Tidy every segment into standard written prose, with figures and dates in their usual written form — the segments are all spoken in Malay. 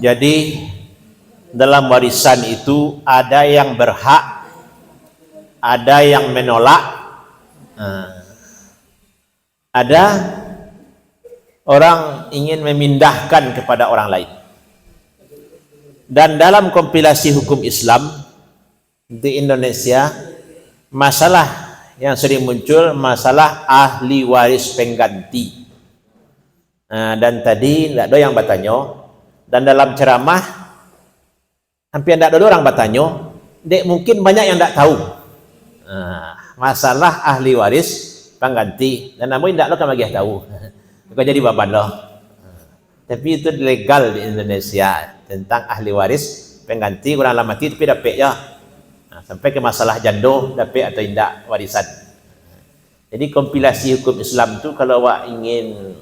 Jadi dalam warisan itu ada yang berhak, ada yang menolak, ada orang ingin memindahkan kepada orang lain. Dan dalam kompilasi hukum Islam di Indonesia, masalah yang sering muncul masalah ahli waris pengganti. Dan tadi tidak ada yang bertanya. Dan dalam ceramah hampir tidak ada orang bertanya, dek mungkin banyak yang tidak tahu masalah ahli waris pengganti, dan namun tidak lo kan bagi tahu kau jadi baban lo. Tapi itu legal di Indonesia tentang ahli waris pengganti, kurang lama mati tapi dapat ya, sampai ke masalah jando dapat atau tidak warisan. Jadi kompilasi hukum Islam tu kalau awak ingin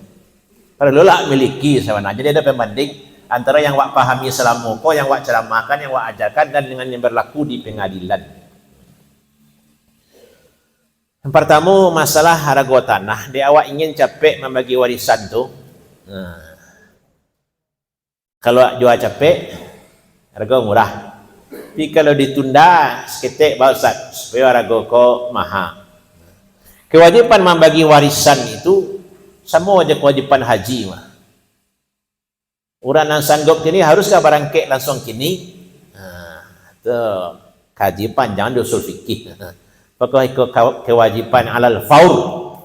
perlulah miliki sebenarnya. Jadi ada pembanding antara yang wak pahami selama kau, yang wak ceramahkan, yang wak ajarkan, dan dengan yang berlaku di pengadilan. Yang pertama masalah harga tanah. Dia awak ingin capek membagi warisan tu, kalau jual capek harga murah, tapi kalau ditunda seketik baru Ustaz supaya harga kau mahal. Kewajiban membagi warisan itu sama aja kewajiban haji mah. Orang yang sanggup kini haruskah barangkek langsung kini? Itu kaji panjang di usul fikih. Pokoknya kewajiban alal faur,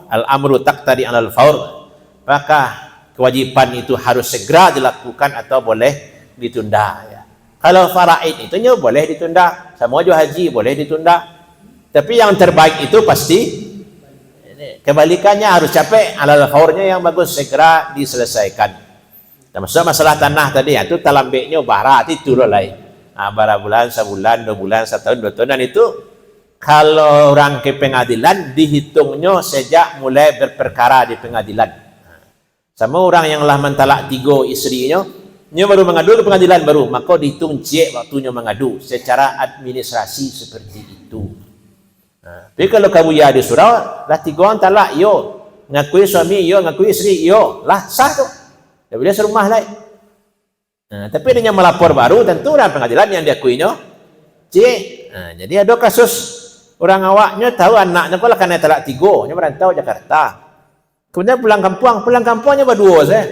al amru taqtadi alal faur. Maka kewajiban itu harus segera dilakukan atau boleh ditunda. Ya. Kalau faraid itu boleh ditunda, sama juga haji boleh ditunda. Tapi yang terbaik itu pasti kebalikannya, harus capek alal faurnya yang bagus segera diselesaikan. Termasuk masalah tanah tadi, itu talambeknya barat itu loh lain. Bara bulan, sebulan, 2 bulan, 1 tahun, 2 tahun, dan itu kalau orang ke pengadilan dihitungnya sejak mulai berperkara di pengadilan. Sama orang yang lah mentalak 3 istrinya, dia baru mengadu ke pengadilan baru, maka dihitung cek waktunya mengadu secara administrasi seperti itu. Tapi kalau kamu ya di surau, lah 3 orang talak, yo ngakui suami, yo ngakui istri, yo lah sah tu. Dia boleh serumah lain. Tapi dia melapor baru, tentu orang pengadilan yang diakuinya jadi ada kasus orang awaknya tahu anaknya kalau kena talak 3, dia merantau Jakarta, kemudian pulang kampungnya berdua saya.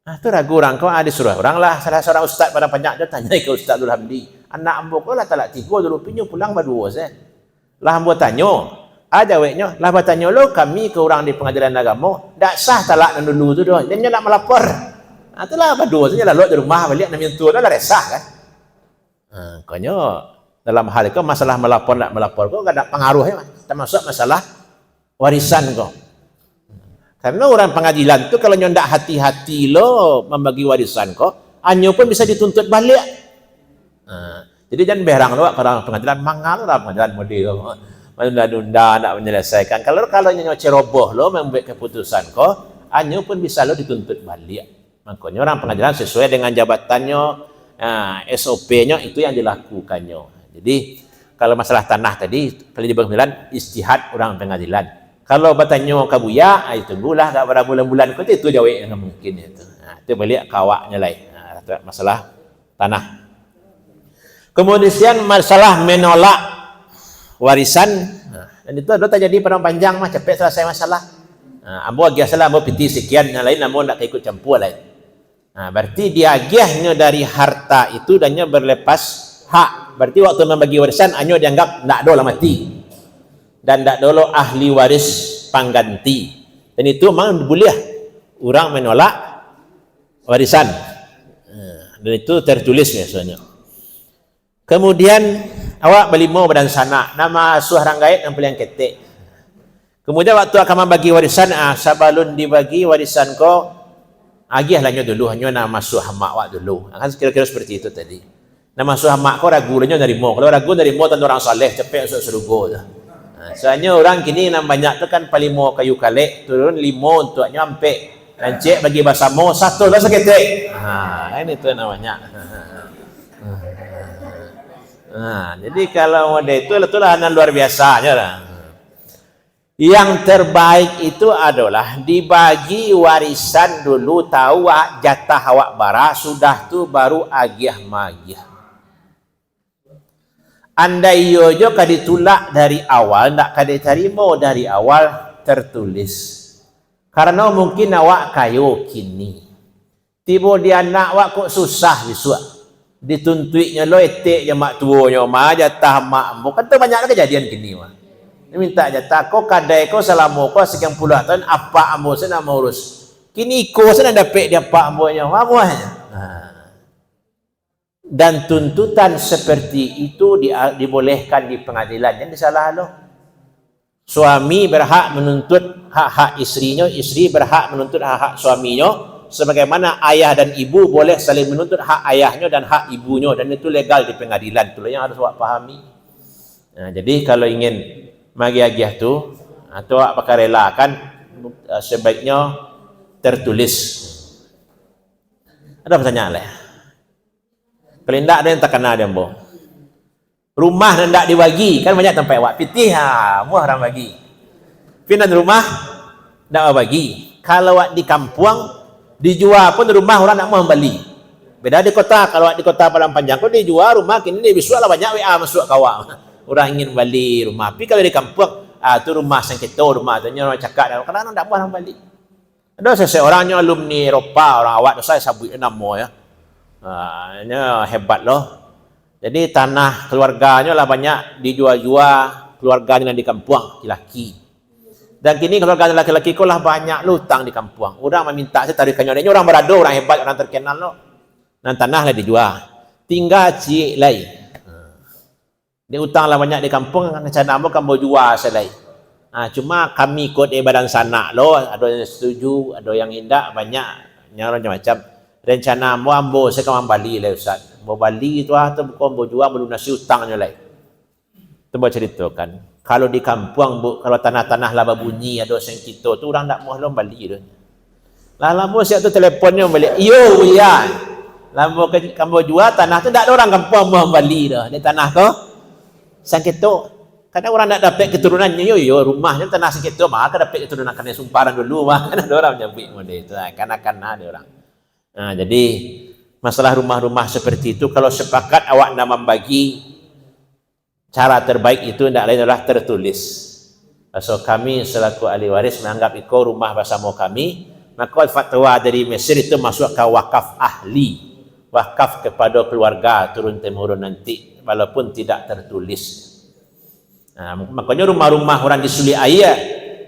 Itu ragu orang kau disuruh orang lah, salah seorang ustaz pada banyak dia tanya ke Ustaz Abdul Hamdi, anak ambo kau lah talak 3 dulu pinyo pulang berdua saya. Lah ambo tanya ada weknya, lah bertanya lo kami ke orang di pengadilan agama, tak sah talak dulu tu doang, dia nak melapor. Itulah berdua saja lalu di rumah balik nak menyentuh lah resah kan. Makanya dalam hal itu masalah melapor tak melapor kau enggak ada pengaruhnya, termasuk masalah warisan kau. Karena orang pengadilan tu kalau ndak hati-hati lo membagi warisan kau, anyo pun bisa dituntut balik. Jadi jangan berang lo orang pengadilan mangal lah pengadilan model menunda-nunda nak menyelesaikan. Kalau nyonya ceroboh lo membuat keputusan kau, anyo pun bisa lo dituntut balik. Makanya orang pengadilan sesuai dengan jabatannya, SOP-nya itu yang dilakukannya. Jadi kalau masalah tanah tadi, kalau di pengadilan istihad orang pengadilan. Kalau bertanya kabuya, tunggulah tak berapa bulan-bulan itu jauh yang mungkin itu. Itu balik kawaknya lain. Masalah tanah. Kemudian masalah menolak warisan, dan itu ada terjadi pada panjang mah cepet selesai masalah. Ambo agiah salah, ambo piti sekian, yang lain ambo nak ikut campur lain. Berarti dia agiahnya dari harta itu dannya berlepas hak. Berarti waktu membagi warisan anyo dianggap ndak ada lah mati. Dan ndak ada ahli waris pengganti. Dan itu memang boleh orang menolak warisan. Dan itu tertulis biasanya. Kemudian awak berlima badan sanak, nama asuh ranggait yang paling ketik. Kemudian waktu akan membagi warisan, sabalun dibagi warisan kau, agiahlahnya dulu, hanya nama asuh mak awak dulu. Kan kira-kira seperti itu tadi. Nama asuh mak kau ragu, hanya dari mo. Kalau ragu dari mo, tentu orang saleh, cepet masuk surga. Soalnya orang kini yang banyak tu kan palimo kayu kalek, turun 5 untuk nyampe. Dan cek bagi bahasa mo, 1 lah seketik. Ini tu namanya. Jadi kalau model itulah luar biasanya lah. Yang terbaik itu adalah dibagi warisan dulu, tahu jatah awak bara, sudah tu baru agiah magiah. Andai yojo kadi tulak dari awal, ndak kadi terima dari awal tertulis. Karena mungkin awak kayo kini. Tiba dia nak awak kok susah besok. Dituntuiknya lo etik je mak tuanya, mak jatah mak. Kata banyak kejadian kini mah. Dia minta jatah, kau kadai kau selama kau sekian puluh tahun, apa ambo saya nak urus. Kini kau saya nak dapat dia apa ambonya, apa dan tuntutan seperti itu dibolehkan di pengadilan. Yang disalah lo. Suami berhak menuntut hak-hak istrinya, istri berhak menuntut hak-hak suaminya, sebagaimana ayah dan ibu boleh saling menuntut hak ayahnya dan hak ibunya, dan itu legal di pengadilan. Itu yang harus awak pahami. Nah, jadi kalau ingin magi-agiah tu atau apakah relakan, sebaiknya tertulis. Ada pertanyaan lah. Kalau tidak ada yang terkena dia boh. Rumah hendak dibagi, kan banyak tempat awak pitih, muah orang bagi. Pindah rumah tidak bagi. Kalau awak di kampung dijual pun rumah orang nak mau beli. Beda di kota. Kalau awak di kota Padang Panjang kau dijual rumah, kini dia visual lah banyak WA masuk kawak. Orang ingin beli rumah. Tapi kalau di kampung, tu rumah sengketa, rumah tu orang cakap, kadang-kadang tak boleh beli. Ada seseorangnya alumni Eropah, orang awak tu saya sabut nama ya. Hebat loh. Jadi tanah keluarganya lah banyak dijual-jual, keluarganya di kampung, laki. Dan kini keluarga laki-laki kau lah banyak lutang di kampung. Orang meminta saya tarikannya. Ini orang berada, orang hebat, orang terkenal loh. Dan tanah lah dijual. Tinggal cik lain. Dia utang lah banyak di kampung, rencana mau kamu jual selai. Cuma kami ikut di badan sanak lo, ada yang setuju, ada yang tidak, banyak macam-macam. Rencana mau ambo saya kamu Bali lah Ustaz. Mau Bali itu tu bukan mau jual melunasi utangnya lah. Itu mau ceritakan. Kalau di kampung kalau tanah-tanah laba bunyi ada sengkito tu orang tak mau lo Bali tu. Lah lama siap tu teleponnya balik. Yo ya. Lama kamu jual tanah tu tak ada orang kampung mau Bali dah. Di tanah kau sengkito. Kadang orang nak dapat keturunannya, yo rumahnya tanah sengkito, maka dapat keturunan kena sumparan dulu, maka ada orang nyebut model itu, kanak-kanak ada orang. Nah, jadi masalah rumah-rumah seperti itu, kalau sepakat awak nak membagi, cara terbaik itu tidak lain adalah tertulis. So kami selaku ahli waris menganggap itu rumah bersama kami, maka fatwa dari Mesir itu masuk ke wakaf ahli, wakaf kepada keluarga turun temurun nanti, walaupun tidak tertulis. Nah, makanya rumah-rumah orang di Suli Air,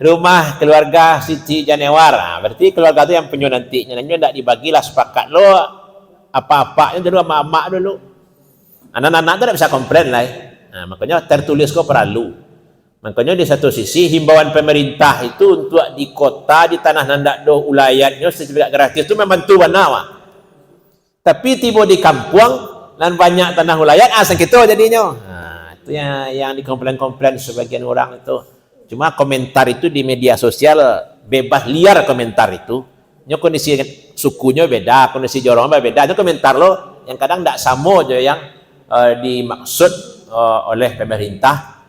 rumah keluarga Siti Janewar, berarti keluarga itu yang punya nantinya, tidak dibagilah sepakat lo apa-apanya dulu sama mak dulu. Anak-anak itu tidak bisa komplain lah. Nah, makanya tertulis kok perlu. Makanya di satu sisi himbauan pemerintah itu untuk di kota, di tanah nandak do ulayatnya sertifikat gratis itu membantu benar. Tapi tiba di kampung dan banyak tanah ulayat, sengketa jadinya. Itu yang dikomplain-komplain sebagian orang itu. Cuma komentar itu di media sosial bebas liar komentar itu. Kondisi sukunya beda, kondisi jorongnya beda. Itu komentar lo yang kadang tidak sama aja yang dimaksud oleh pemerintah.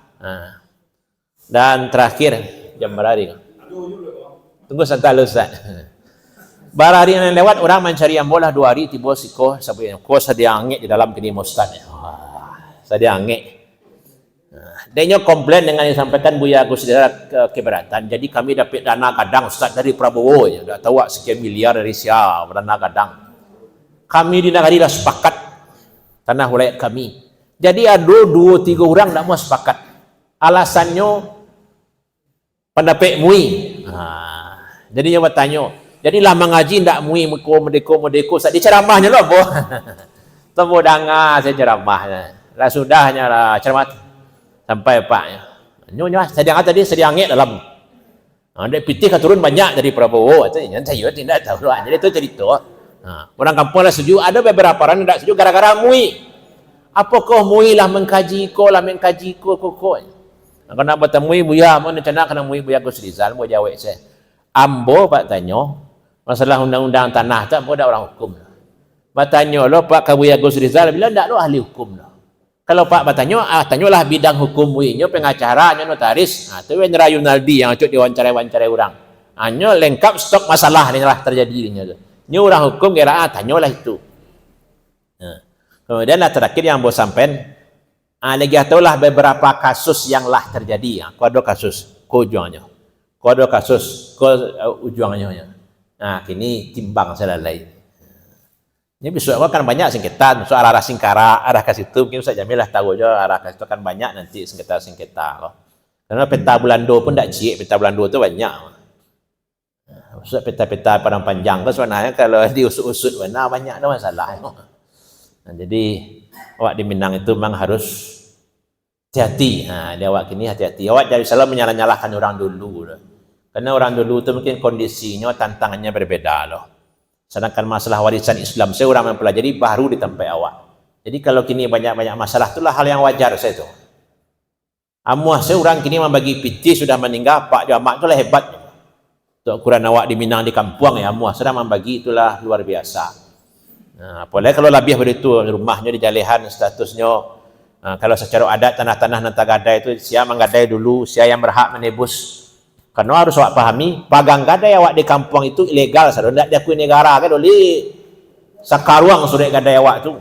Dan terakhir jam berapa? Tunggu sebentar Ustaz. Barang yang lewat orang mencari yang bola 2 hari tiba siko sampai ko sedia angin di dalam kini Ustaz. Sedia angin. Dia komplain dengan yang disampaikan Buya Agus keberatan. Jadi kami dapat dana gadang Ustaz dari Prabowo. Tidak tahu sekian miliar dari siapa dana gadang. Kami di negara dah sepakat tanah wilayah kami. Jadi ada 2-3 orang tak mau sepakat. Alasannya pendapat MUI. Jadinya bertanya. Jadi lah mengaji tidak MUI merdeka. Dia ceramahnya loh. Temu dengar saya ceramahnya. Lah sudahnya lah ceramah. Sampai paknya. Nyonya sedang tadi sedang angin dalam. Dia pitih turun banyak dari Prabowo. Saya tidak tahu lah. Jadi itu cerita. Orang kampung lah setuju. Ada beberapa orang tidak setuju gara-gara MUI. Apakah MUI lah mengkaji ko kok. Kena bertemu Buya, mana cana kena MUI Buya Agus Rizal mau jawab saya. Ambo pak tanya masalah undang-undang tanah tak ada orang hukum. Bertanya lo Pak Buya Agus Rizal bilang tak lo ahli hukum lah. Kalau Pak bertanya, tanyalah bidang hukum winyo pengacara, nyo notaris. Tu Wendra Yunaldi yang cuk diwawancara orang. Nyo lengkap stok masalah ni lah terjadi ni. Nyo orang hukum kira tanyalah itu. Kemudian lah terakhir yang bos sampean, lagi tahulah beberapa kasus yang lah terjadi. Ko ada kasus, ko ujungnya. Ko ada kasus, ko ujungnya. Nah, kini timbang selalai. Ini besok kan banyak sengketa, soal arah singkara, arah ke situ mungkin Ustaz Jamil lah tahu aja arah ke situ kan banyak nanti sengketa loh. Karena peta Bulando pun tak cik, peta Bulando tu banyak. Ustaz peta-peta padang panjang tu sebenarnya kalau diusut-usut mana banyak ada masalah. Nah, jadi awak di Minang itu memang harus hati-hati. Di awak kini hati-hati. Awak jadi selalu menyalah-nyalahkan orang dulu. Karena orang dulu itu mungkin kondisinya, tantangannya berbeda loh. Sedangkan masalah warisan Islam saya orang mempelajari baru di tempat awak. Jadi kalau kini banyak-banyak masalah itulah hal yang wajar saya itu. Amuah saya orang kini membagi piti sudah meninggal, Pak Jamak itulah hebat. Untuk ukuran awak di Minang di kampung ya, amuah sudah membagi itulah luar biasa. Nah, apalagi kalau lebih begitu rumahnya di jalehan statusnya. Kalau secara adat tanah-tanah nanti gadai itu siapa menggadai dulu, siapa yang berhak menebus. Karena harus awak pahami, pagang gadai awak di kampung itu ilegal, sudah tidak diakui negara kan, oleh sakaruang sudah gadai awak tu.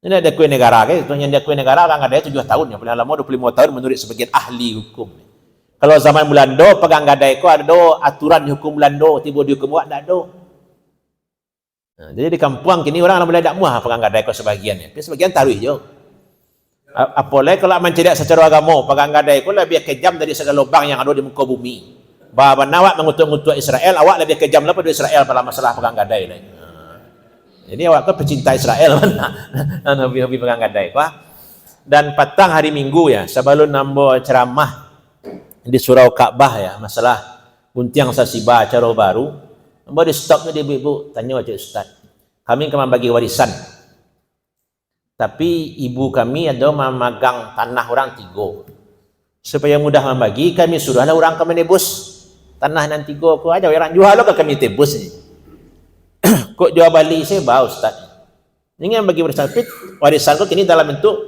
Tidak diakui negara kan, itu yang diakui negara pagang gadai 7 tahun, yang paling lama 25 tahun menurut sebagian ahli hukum. Kalau zaman Belanda pagang gadai itu ada aturan hukum Belanda, tiba dihukum awak tidak ada. Nah, jadi di kampung kini orang boleh tak muah pagang gadai itu sebagian, tapi sebagian taruh je. Apalagi kalau mencari secara agama, pagang gadai itu lebih kejam dari segala lubang yang ada di muka bumi. Bahawa awak mengutuk-ngutuk Israel, awak lebih kejam daripada Israel pada masalah pagang gadai. Jadi awak kan pecinta Israel, hobi pagang gadai. Dan petang hari Minggu ya, sebelum nambah ceramah di Surau Ka'bah ya, masalah Buntiang Sasiba acara baru, nambah di stopnya di ibu tanya aja Ustaz, kami akan bagi warisan. Tapi ibu kami ada memegang tanah orang 3. Supaya mudah membagi, kami suruhlah orang ke menebus tanah nan 3 ko aja orang jual lo ke kami tebus ni. Kok jual balik saya bau Ustaz. Ini yang bagi warisan ko kini dalam bentuk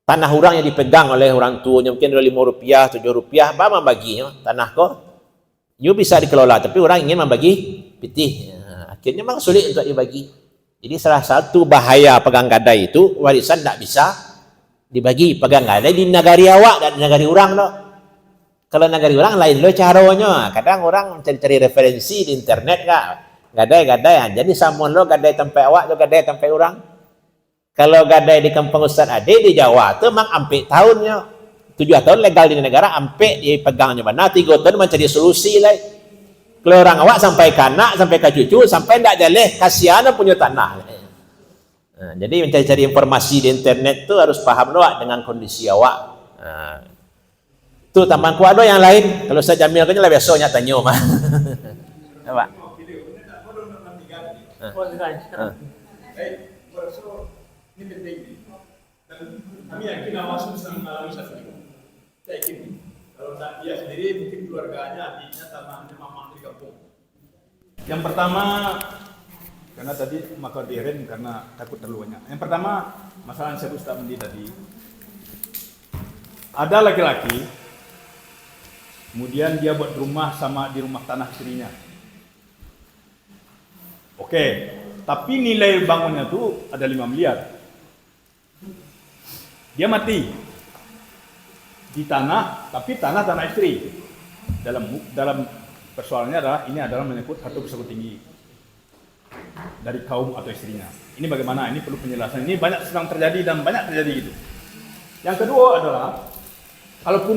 tanah orang yang dipegang oleh orang tuanya, mungkin Rp5, Rp7, ba membaginya tanah ko. You bisa dikelola, tapi orang ingin membagi pitih. Akhirnya memang sulit untuk dibagi. Jadi salah satu bahaya pegang gadai itu warisan tidak bisa dibagi. Pegang gadai di negari awak dan di negari orang loh. Kalau negari orang lain loh caranya. Kadang orang mencari referensi di internet kak. Gadai-gadai. Jadi sama lo gadai tempat awak, lo gadai tempat orang. Kalau gadai di kampung Ustaz Ade di Jawa itu memang ampe tahunnya. 7 tahun legal di negara, ampe dipegangnya mana. 3 tahun mencari solusi lah. Kalau orang awak sampai ke anak, sampai ke cucu, sampai tidak jaleh, kasihan punya tanah. Nah, jadi mencari informasi di internet itu harus paham awak dengan kondisi awak. Itu taman kuado yang lain. Kalau saya Jamil kan lah besoknya tanya mah. Apa? Ini penting. Dan kami yakin awak sudah mengalami satu. Saya yakin. Kalau tak dia sendiri, mungkin keluarganya, adiknya, tanahnya, mamang di kampung. Yang pertama, karena tadi maka diren karena takut terlalu banyak. Yang pertama, masalah yang saya Ustaz Mendi tadi. Ada laki-laki, kemudian dia buat rumah sama di rumah tanah istrinya. Oke, tapi nilai bangunnya tuh ada 5 miliar. Dia mati. Di tanah, tapi tanah istri. Dalam persoalannya adalah ini adalah menyangkut harta bersatu tinggi dari kaum atau istrinya. Ini bagaimana? Ini perlu penjelasan. Ini banyak sedang terjadi dan banyak terjadi gitu. Yang kedua adalah kalau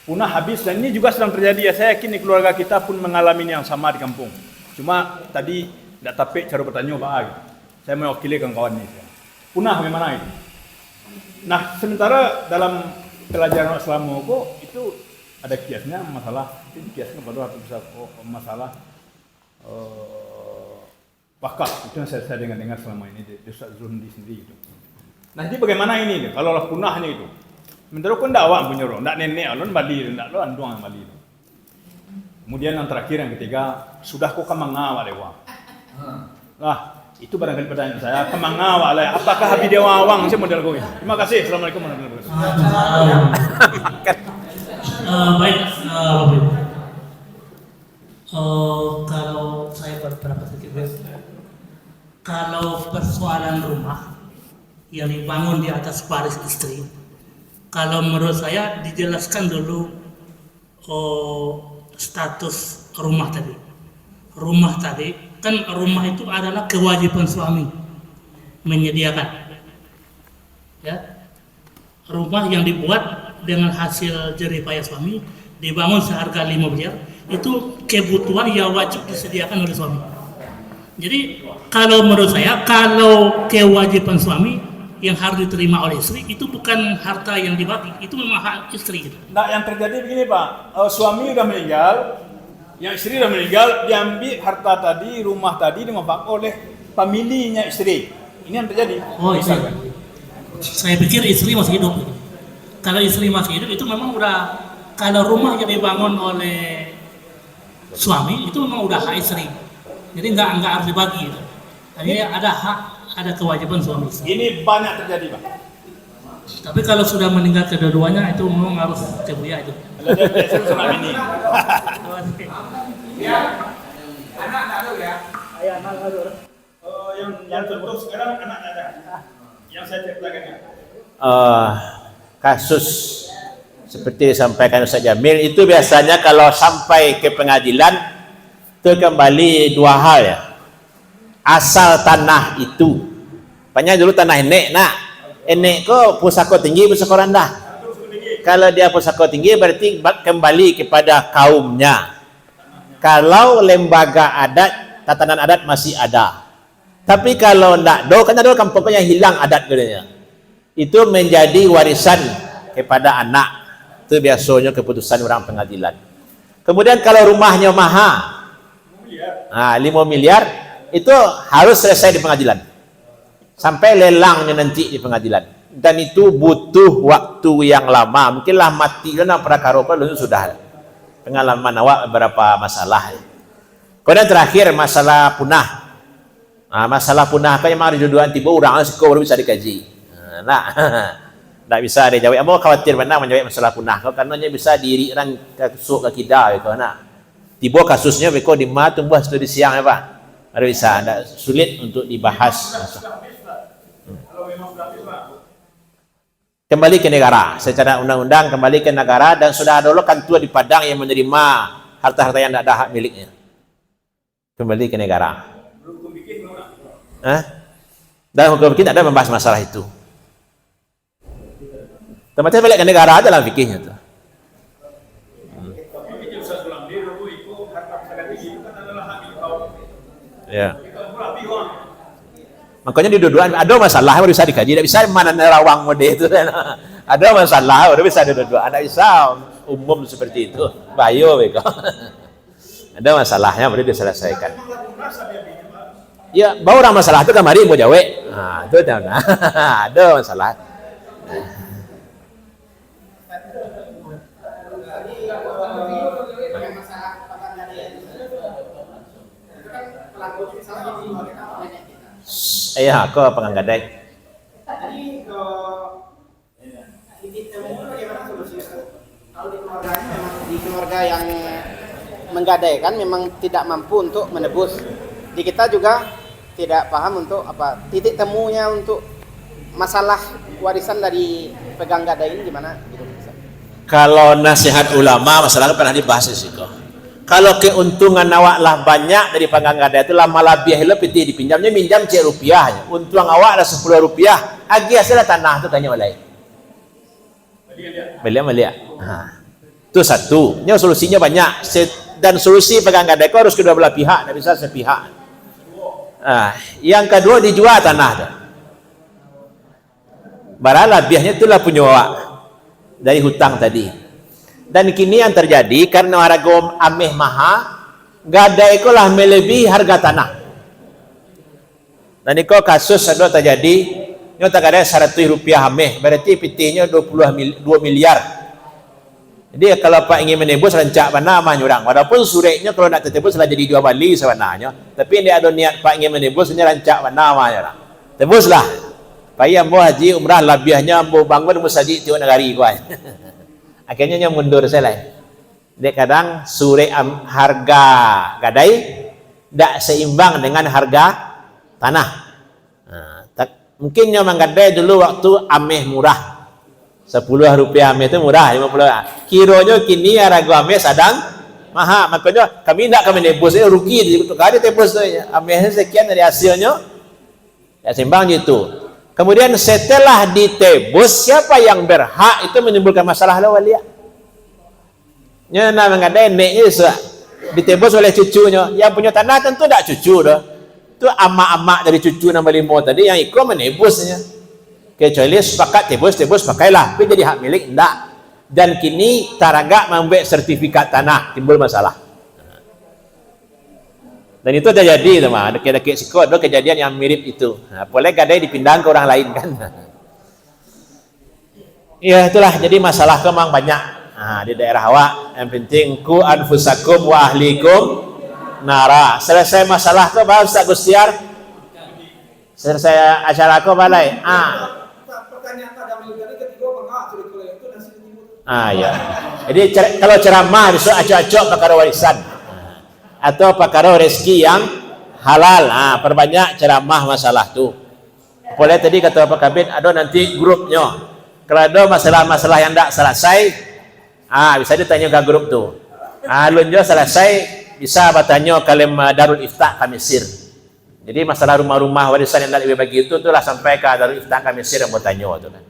punah habis, dan ini juga sedang terjadi ya. Saya yakin di keluarga kita pun mengalami ini yang sama di kampung. Cuma tadi tidak tapik cara bertanya Pak gitu. Saya mewakili kawan-kawan ini. Punah bagaimana itu? Nah, sementara dalam pelajaran Islam itu ada kiasnya masalah, itu kiasnya pada waktu bisa masalah wakaf. Itu yang saya dengar selama ini di Ustaz Zuhdi sendiri itu. Nah, jadi bagaimana ini? Kalau lah punahnya itu, sementara pun tidak awak punya roh, tidak nenek, alun bali, tidak lo anduang bali. Kemudian yang terakhir yang ketiga, sudah kok kamangawat dewa. Nah, Itu barangkali pertanyaan saya. Kemanga walai. Apakah habis dia wawang saya model gue. Terima kasih. Assalamualaikum warahmatullahi wabarakatuh. Baik, Bapak Ibu. Kalau saya berpendapat sedikit, kalau persoalan rumah yang dibangun di atas waris istri, kalau menurut saya dijelaskan dulu status rumah tadi. Rumah tadi kan rumah itu adalah kewajiban suami menyediakan, ya, rumah yang dibuat dengan hasil jerih payah suami, dibangun seharga 5 miliar, itu kebutuhan yang wajib disediakan oleh suami. Jadi kalau menurut saya, kalau kewajiban suami yang harus diterima oleh istri itu bukan harta yang dibagi, itu memang hak istri gitu. Nah, yang terjadi begini Pak, suami udah meninggal, yang istri udah meninggal, diambil harta tadi, rumah tadi dimanfaatkan oleh familinya istri. Ini yang terjadi. Oh itu. Saya pikir istri masih hidup. Kalau istri masih hidup itu memang udah, kalau rumah yang dibangun oleh suami itu memang udah hak istri. Jadi nggak harus dibagi. Gitu. Jadi ada hak, ada kewajiban suami istri. Ini banyak terjadi Pak. Tapi kalau sudah meninggal kedua-duanya itu memang harus kebuya itu. Kalau dia sama ini. Ya, anak ada ya. Ayah anak ada. Yang tertutup sekarang anak ada. Yang saya ceritakan ya. Kasus seperti disampaikan Ustaz Jamil itu biasanya kalau sampai ke pengadilan itu kembali dua hal ya. Asal tanah itu. Banyak dulu tanah enek nak. Enek ko pusako tinggi, pusako rendah. Kalau dia pusako tinggi berarti kembali kepada kaumnya. Kalau lembaga adat, tatanan adat masih ada. Tapi kalau enggak, kan ada kampungnya hilang adat katanya. Itu menjadi warisan kepada anak. Itu biasanya keputusan orang pengadilan. Kemudian kalau rumahnya mahal, 5 miliar, itu harus selesai di pengadilan. Sampai lelangnya nanti di pengadilan. Dan itu butuh waktu yang lama. Mungkinlah mati karena prakara itu sudah pengalaman awak beberapa masalah. Kemudian terakhir masalah punah. Masalah punah kan memang jodohan tiba orang sekolah baru bisa dikaji. Tak bisa dia jawab. Amo khawatir mana menjawab masalah punah. Kau karenanya bisa diri orang kasuk ke kida itu nak. Tiba kasusnya beko di ma tumbuh studi siang ya Pak. Baru bisa. Ada sulit untuk dibahas. Kembali ke negara secara undang-undang, kembali ke negara, dan sudah ada kantua di Padang yang menerima harta-harta yang tidak ada hak miliknya, kembali ke negara. Dan hukum fikih tidak ada membahas masalah itu. Tempatnya balik ke negara aja dalam fikihnya tuh. Ya. Makanya di dua-duaan ada masalah baru bisa dikaji, tidak bisa mana nerawang mode itu. Ada masalah baru bisa dua-duaan, tidak bisa umum seperti itu. Bayo beko. Ada masalahnya baru diselesaikan. Ya, bawa orang masalah itu kamari mau jawe. Nah, itu ada masalah. Iya, kok penganggadai. Tadi titik temu bagaimana solusinya? Kalau di keluarganya memang di keluarga yang menggadaikan memang tidak mampu untuk menebus. Di kita juga tidak paham untuk apa titik temunya untuk masalah warisan dari pegang gadai ini gimana? Gitu. Kalau nasihat ulama masalahnya pernah dibahas sih kok. Kalau keuntungan awak lah banyak dari pegang gadai itu lama lebih piti dipinjamnya minjam cek rupiah. Untung awak ada 10 rupiah. Agi hasilnya tanah tu tanya walai. Belia. Itu satu. Ini solusinya banyak. Dan solusi pegang gadai itu harus kedua belah pihak, tidak bisa sepihak. Yang kedua dijual tanah tu. Barang lebihnya itulah punya awak dari hutang tadi. Dan kini yang terjadi karena harga ameh maha, gadai ikolah melebihi harga tanah. Dan iko kasus ada terjadi, nyo tak ada 100 rupiah ameh, berarti pitihnya 2 miliar. Jadi kalau Pak ingin menebus rancak mana mah nyurang. Walaupun sureknya kalau nak tertebus lah jadi 2 bali sebenarnya. Tapi dia ada niat Pak ingin menebus ini rancak mana mah nyurang. Tebuslah. Payah ambo haji umrah labiahnya ambo bangun ambo saji tiap negari kuai. Akhirnya nya mundur selai. Dia kadang surek harga gadai tidak seimbang dengan harga tanah. Mungkinnya menggadai dulu waktu ameh murah. 10 rupiah ameh itu murah, 50. Kironya kini harga ameh sedang mahal. Makanya kami tidak kami nebus, rugi di kali tebus tu. Amehnya sekian dari hasilnya ya seimbang gitu. Kemudian setelah ditebus, siapa yang berhak itu menimbulkan masalah lah walia. Nya nak menggadai neknya ditebus oleh cucunya. Yang punya tanah tentu tidak cucu dah. Itu amak-amak dari cucu nombor 5 tadi yang ikut menebusnya. Kecuali sepakat tebus pakailah, tapi jadi hak milik enggak. Dan kini taragak membuat sertifikat tanah, timbul masalah. Dan itu terjadi teman, dekat-dekat sikot ada kejadian yang mirip itu. Boleh gadai dipindah ke orang lain kan. Ya itulah, jadi masalah memang banyak di daerah awak. Yang penting ku anfusakum wa ahlikum nara. Selesai masalah tu baru Ustaz Gustiar. Selesai acara aku balai. Ya. Jadi kalau ceramah besok acok-acok perkara warisan atau perkara rezeki yang halal. Perbanyak ceramah masalah tu. Boleh tadi kata Pak Kabin, ada nanti grupnya. Kalau ada masalah-masalah yang tak selesai, bisa ditanya ke grup tu. Lunjo selesai, bisa bertanya kalim Darul Ifta ke Mesir. Jadi masalah rumah-rumah warisan yang tak dibagi itu lah sampai ke Darul Ifta ke Mesir yang bertanya tu kan.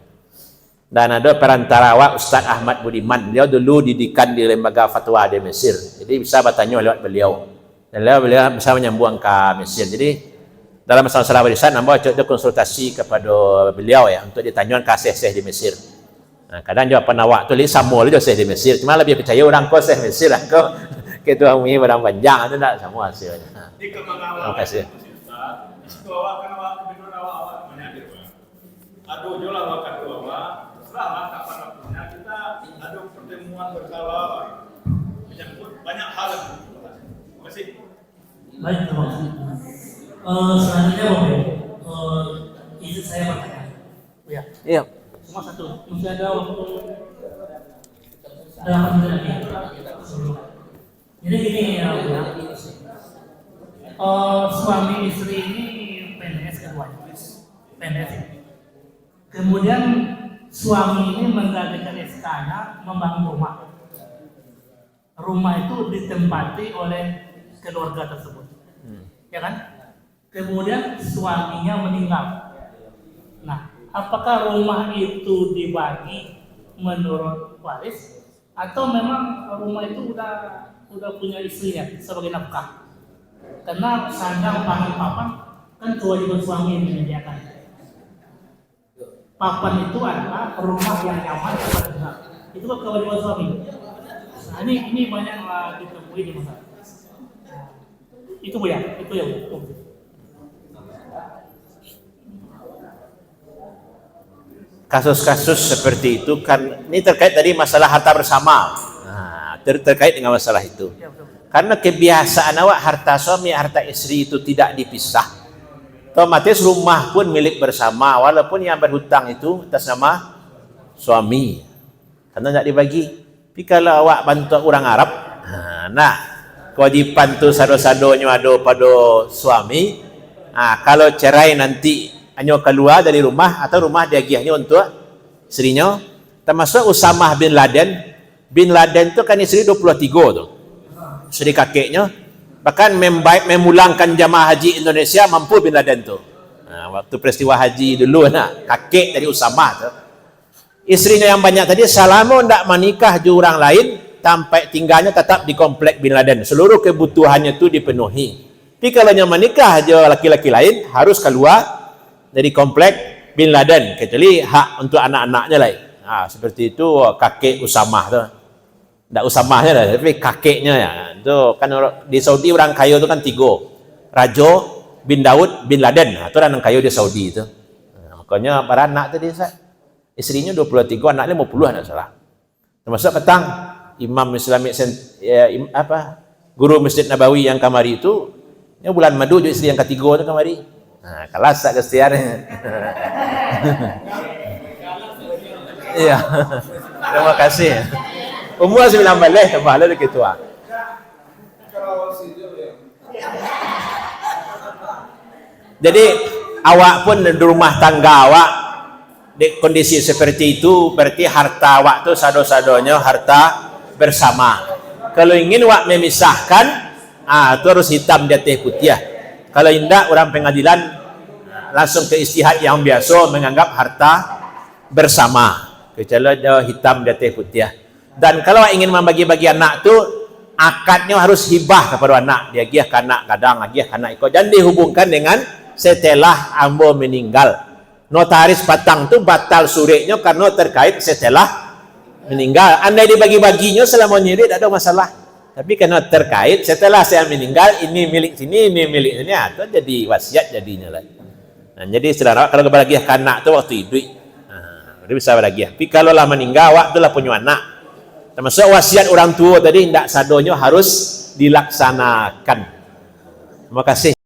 Dan ada perantara awak Ustaz Ahmad Budiman, beliau dulu didikan di lembaga fatwa di Mesir, jadi bisa bertanya lewat beliau. Dan beliau bisa menyambung ke Mesir. Jadi dalam masalah warisan, nambah coba konsultasi kepada beliau ya untuk ditanya ke seh-seh di Mesir. Kadang jawapan awak tu sama juga seh di Mesir, cuma lebih percaya orang kau seh Mesir lah kau. Ketua mui barang panjang itu tak sama hasilnya. Terima kasih. Itu awak kan awak kebetulan awak menyadir. Aduh jolah awak kedua awak. Selama kapan punya kita ada pertemuan berkala menyangkut banyak hal. Terima kasih. Baik, terima kasih. Selanjutnya izin saya bertanya. Ya. Iya. Cuma satu. Masih ada waktu. Ada apa lagi? Jadi gini ya, suami istri ini PNS keduanya, PNS. Kemudian suami ini menggandakan SK-nya membangun rumah. Rumah itu ditempati oleh keluarga tersebut, ya kan? Kemudian suaminya meninggal. Nah, apakah rumah itu dibagi menurut waris atau memang rumah itu udah punya istrinya sebagai nafkah? Karena sandang pangan papan kan kewajiban suami yang menyediakan. Papan itu adalah rumah yang nyaman kepada kita. Itu kan kewajiban suami. Nah ini banyak ditemui di masyarakat. Itu Bu ya, itu ya Bu. Kasus-kasus seperti itu kan ini terkait tadi masalah harta bersama. Terkait dengan masalah itu. Karena kebiasaan awak harta suami, harta istri itu tidak dipisah. Otomatis rumah pun milik bersama walaupun yang berhutang itu atas nama suami. Karena tidak dibagi. Tapi kalau awak bantu orang Arab, kewajiban tu sado-sadonya ada pada suami. Kalau cerai nanti hanya keluar dari rumah atau rumah diagihnya untuk istrinya. Termasuk Usamah bin Laden. Bin Laden tu kan istri 23 tu. Istri kakeknya. Bahkan memulangkan jamaah haji Indonesia mampu Bin Laden tu. Waktu peristiwa haji dulu kakek dari Usamah tu. Istrinya yang banyak tadi selama tidak menikah di orang lain, sampai tinggalnya tetap di komplek Bin Laden. Seluruh kebutuhannya itu dipenuhi. Tapi kalau yang menikah aja laki-laki lain harus keluar dari komplek Bin Laden, kecuali hak untuk anak-anaknya lain. Seperti itu kakek Usamah tu. Tidak Usamahnya lah, tapi kakeknya ya. Itu kan di Saudi orang kaya itu kan 3. Raja, Bin Daud, Bin Laden. Itu orang kaya di Saudi itu. Makanya para anak tadi istrinya 23, anaknya 50 anak salah. Termasuk petang imam Islamic guru Masjid Nabawi yang kamari itu, yang bulan madu juga istri yang ketiga tu kamari. Nah, kelas tak kestian. Iya. Terima kasih. Umur 19 tambah lah dekat tua. Jadi awak pun di rumah tangga awak di kondisi seperti itu, berarti harta awak tu sado-sadonya harta bersama. Kalau ingin awak memisahkan, itu harus hitam di atas putih. Kalau tidak, orang pengadilan langsung ke istihad yang biasa menganggap harta bersama. Kecuali hitam di atas putih. Dan kalau awak ingin membagi-bagi anak tu, akadnya harus hibah kepada anak. Dia giah ke anak kadang, giah ke anak ikut. Dan dihubungkan dengan setelah ambo meninggal. Notaris batang tu batal sureknya karena terkait setelah meninggal. Andai dibagi-baginya selama nyiri tidak ada masalah. Tapi karena terkait setelah saya meninggal, ini milik sini, ini milik sini, itu jadi wasiat jadinya lah. Nah, jadi saudara kalau bagi ke anak tu waktu hidup, jadi bisa bagi. Tapi kalau lah meninggal, waktu lah punya anak. Termasuk wasiat orang tua tadi tidak sadonya harus dilaksanakan. Terima kasih.